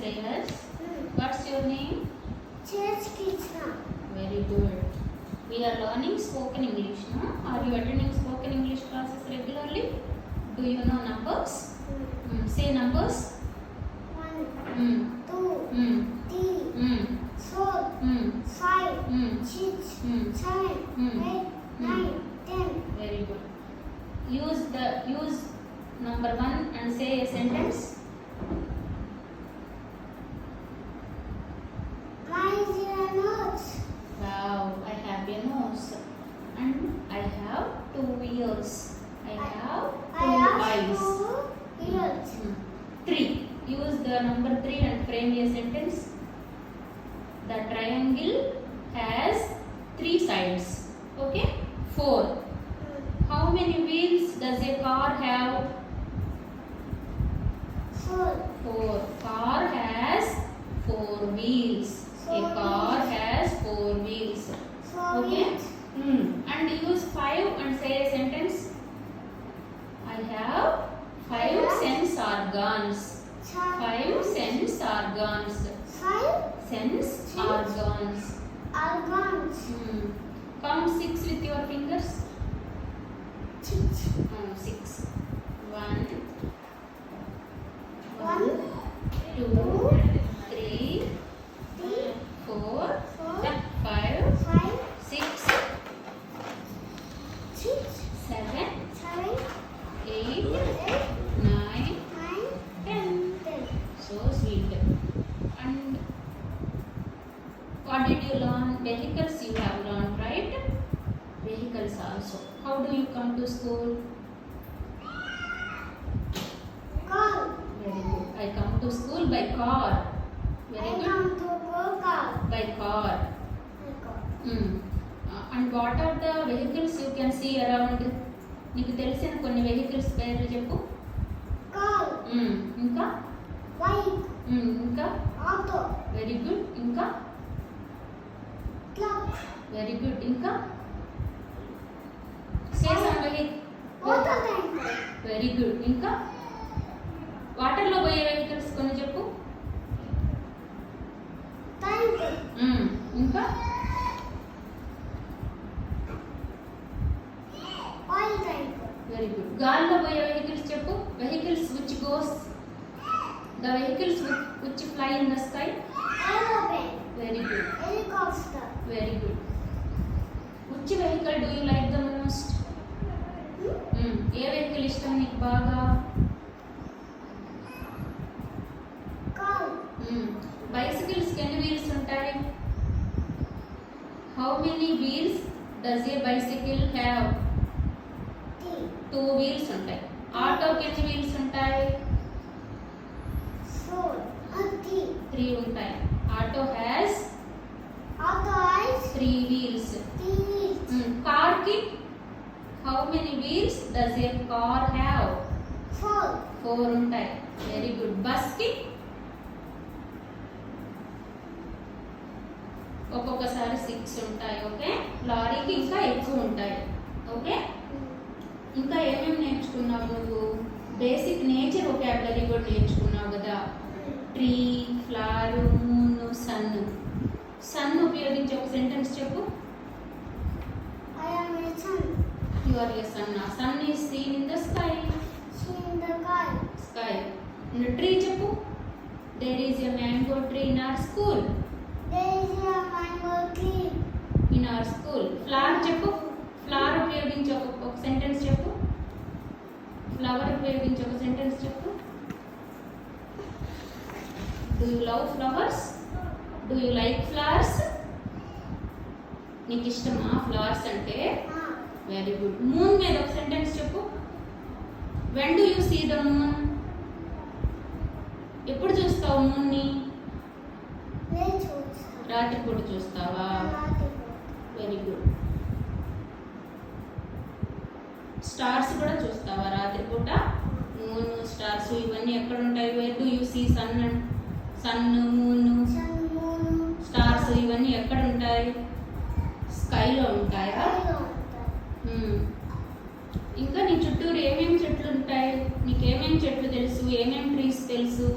Shreyas, what's your name? Church Krishna. Very good. We are learning spoken English, no? Are you attending spoken English classes regularly? Do you know numbers? Say numbers. 1, 2, 3, 4, 5, 6, 7, 8, 9, 10. Very good. Use number 1 and say a sentence. Mine is your nose. Wow, I have a nose and I have 2 ears. I have 2 eyes. 2 ears. 3. Use the number 3 and frame a sentence. The triangle has 3 sides. Okay? 4. How many wheels does a car have? 4. 4. Car has 4 wheels. A car has 4 wheels. 4 Okay? wheels. And use 5 and say a sentence. I have 5 sense organs. 5 sense organs. 5 Sense organs. organs. Count 6 with your fingers. 6. 6. 1, 1, 2, 3, 4, 5, 5, 6, 6, 7, 7, 8, 8, 9, 9, 10. 10. So sweet. And what did you learn? Vehicles you have learned, right? Vehicles also. How do you come to school? Car. Very good. I come to school by car. Very I good. come to go car. By car. And what are the vehicles you can see around? నీకు తెలిసిన కొన్ని vehicles పేర్లు చెప్పు. Car. ఇంకా Bike. ఇంకా Auto. Very good. ఇంకా Truck. Very good. ఇంకా say some vehicle. Water tanker. Very good. ఇంకా వాటర్లో పోయే వెహికల్స్ కొన్ని చెప్పు. Tanker. ఇంకా Oil tanker. Very good. గాల్లో పోయే వెహికల్స్ చెప్పు. Vehicles which goes the vehicles which fly in the sky. Aeroplane. Very good. Helicopter. Very good. Which vehicle do you like the most? ఏ వెహికల్ ఇష్టం నీకు బాగా? Car. బైసికల్స్ ఎన్ని wheels ఉంటాయి? How many wheels does a bicycle have? 2 wheels ఉంటాయి. ఆటోకి ఎన్ని wheels ఉంటాయి? 4. 3 ఉంటాయి. Auto has Auto has 3 wheels. 3 wheels. Car కి how many wheels does a car have? 4. 4 ఉంటాయి. Very good. బస్ కి ఒక్కొక్కసారి 6 ఉంటాయి. ఓకే. లారీకి ఇంకా ఎక్కువ ఉంటాయి. ఓకే. ఇంకా ఏమేమి నేర్చుకున్నావు నువ్వు? బేసిక్ నేచర్ వొకాబులరీ కూడా నేర్చుకున్నావు కదా. Tree, flower, moon, sun. Sun ఉపయోగించి ఒక సెంటెన్స్ చెప్పు. I am a sun. You are a sun. Sun is seen in the sky. Seen in the sky. Sky. Tree చెప్పు. There is a mango tree in our school. There is a mango tree. In our school. Flower చెప్పు. Flower ఉపయోగించి ఒక sentence చెప్పు. Flower ఉపయోగించి ఒక sentence చెప్పు. Do you love flowers? Do you like flowers? నీకు ఇష్టమా ఫ్లవర్స్ అంటే? Very good. మూన్ మీద ఒక సెంటెన్స్ చెప్పు. When do you see the moon? ఎప్పుడు చూస్తావు మూన్ని? రాత్రిపూట చూస్తావా? Very good. స్టార్స్ కూడా చూస్తావా రాత్రిపూట? మూన్, స్టార్స్ ఇవన్నీ ఎక్కడ ఉంటాయి? Where do you see sun? Sun, moon, stars ఇవన్నీ ఎక్కడ ఉంటాయి? స్కైలో ఉంటాయా? ఇంకా నీ చుట్టూరు ఏమేమి చెట్లు ఉంటాయి? నీకు ఏమేమి చెట్లు తెలుసు? ఏమేమి ట్రీస్ తెలుసు?